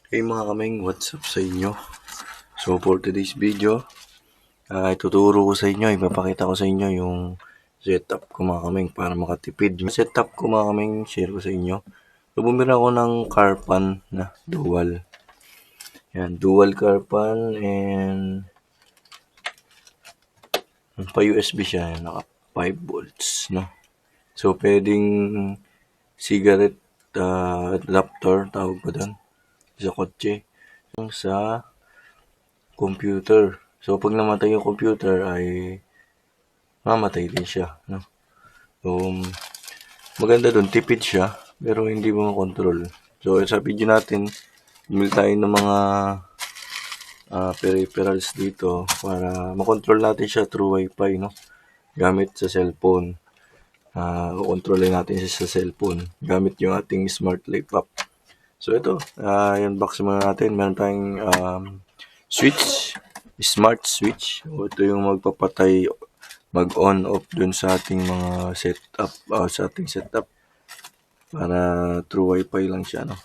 Hey mga kaming, what's up sa inyo? So for today's video, ituturo ko sa inyo, ipapakita ko sa inyo yung setup ko mga kaming para makatipid. Yung setup ko mga kaming, share ko sa inyo. So bumili ako ng Carpan na dual. Yan, dual Carpan and pa USB siya, naka 5 volts, no? So pwedeng cigarette adapter, tawag ko doon, sa kotse, sa computer. So pag namatay yung computer ay mamatay din siya, no? So, maganda dun, tipid siya, pero hindi mo makontrol. So, sa video natin, bumili tayo ng mga peripherals dito para makontrol natin siya through wifi, no? Gamit sa cellphone. Kontrolin natin siya sa cellphone gamit yung ating smart laptop. So, ito, i-unbox muna natin. Meron tayong switch, smart switch. O, ito yung magpapatay mag-on off dun sa ating mga setup para through wifi lang siya, no?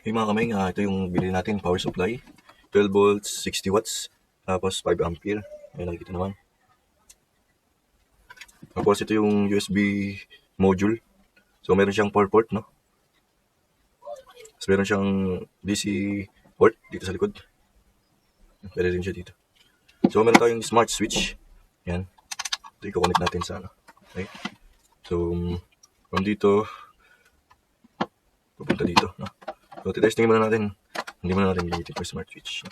Hey mga kamay, ito yung binili natin power supply. 12 volts, 60 watts, tapos 5 ampere. Ayun, nakikita naman. Tapos ito yung USB module. So meron siyang 4 port, no? Tapos meron siyang DC port dito sa likod. Pwede rin siya dito. So meron tayong smart switch. Yan. Ito i-connect natin sa ano. Okay. So from dito pupunta dito, no? So titesting muna natin. Hindi muna natin gamitin for smart switch.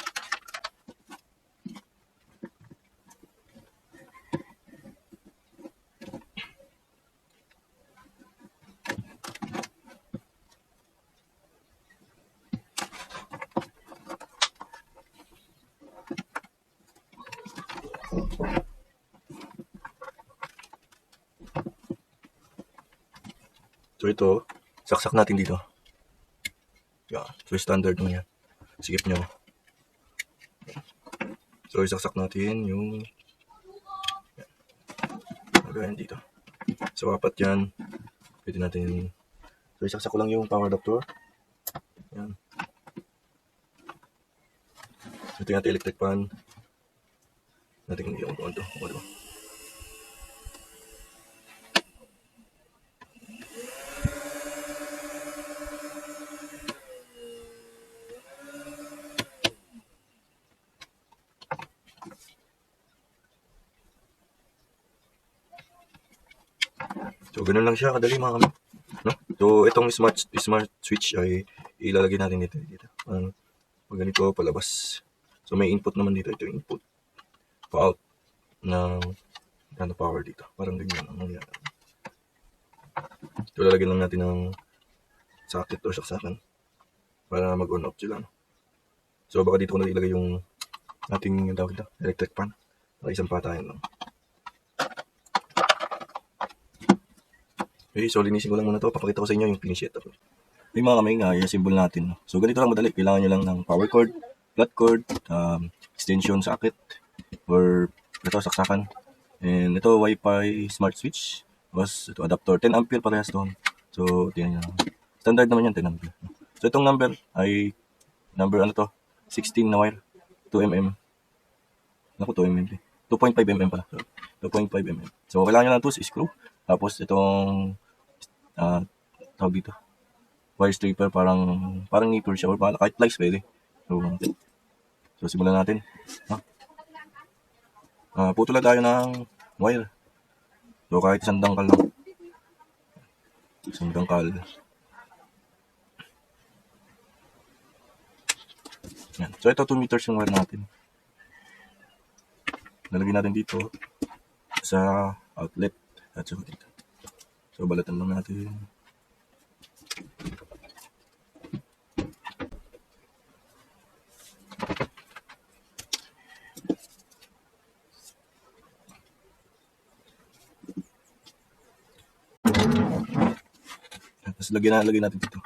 So ito, saksak natin dito. Yeah, so standard mo yan. Sikip nyo. So isaksak natin yung magayan dito. So apat yan. Pwede natin. So isaksak ko lang yung power adapter. Yan. Ito yung ating electric fan. Natin yung on to. O, diba? So ganun lang siya kadali mga kami. No? So itong smart switch ay ilalagay natin dito. Pag ganito palabas. So may input naman dito. Ito yung input. Pa-out ng power dito. Parang ganyan ang nangyari. So lalagyan lang natin ng socket o saksakan para mag-on off sila. No? So baka dito ko na ilagay yung ating electric fan. Para isang patayan lang. Okay, so linisin ko lang muna to. Papakita ko sa inyo yung finish setup. May mga kamay nga, yung symbol natin. No? So ganito lang madali. Kailangan nyo lang ng power cord, flat cord, extension socket, or ito saksakan. And ito Wi-Fi smart switch. Tapos ito adapter. 10 ampere parehas doon. So tingnan nyo. Standard naman yan, 10 ampere. So itong number ay number 16 na wire. 2mm. Naku, 2mm. 2.5mm pala. 2.5mm. So kailangan nyo lang ito screw. Tapos itong tawag dito, wire stripper, parang nipper siya or kahit plies pwede. So So, simulan natin. Putulan tayo ng wire. So, kahit isang dangkal lang. Isang dangkal. Yan. So, ito 2 meters yung wire natin. Lalagyan natin dito sa outlet at saka dito. So, balatan lang natin. Tapos lagyan natin dito.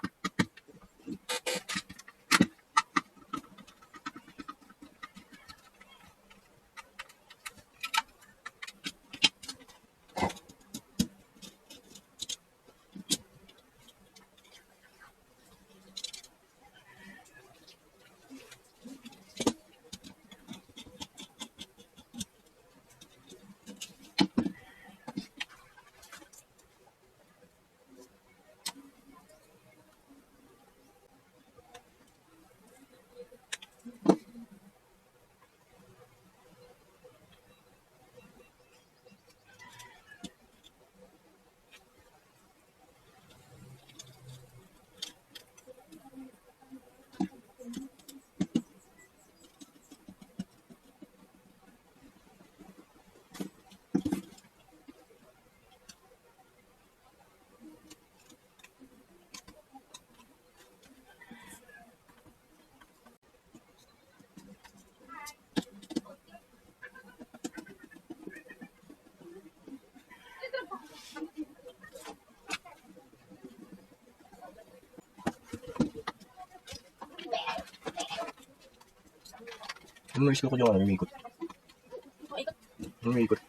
Ano yung ko dyan? Ano yung ikot? Ano yung ikot?